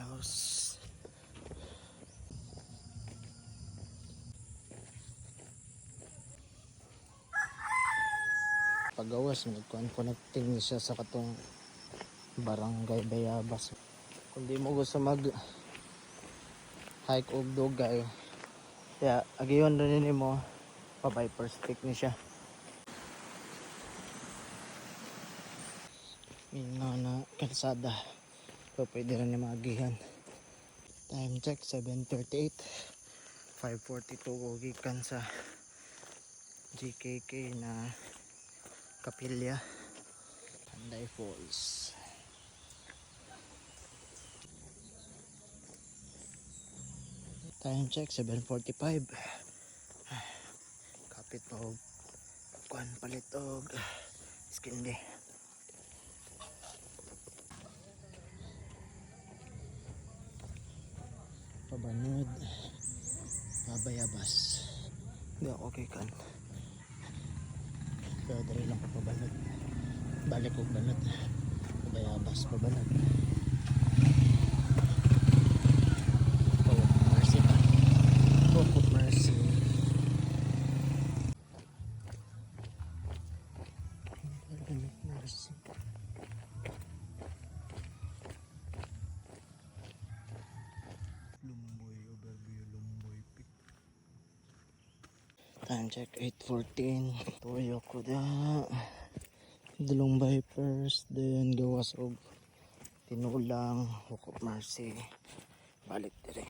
house. Pagawas connecting siya sa katong barangay Bayabas. Kung di mo gusto mag hike og dugay, kaya agiyon rin mo pa viper stick ni siya. Mingaw na kalsada, so pwede rin ni maagihan. Time check 7:38, 5:42 gikan sa GKK na Kapilya, Panday Falls. Time check 7:45. Kapit og kuan palit og skindi. Pabanod Bayabas. Hindi ako okay kan. Pero dali lang pabanod. Balik og banod. Bayabas pabanod. Oh, mercy pa. Oh, mercy. Mercy. Lumboy overview, Lumboy Peak. Time check 8:14. Tuyo ko da. Dulong Vipers, then gawas og Tinulang, Hook of Mercy. Balik dire.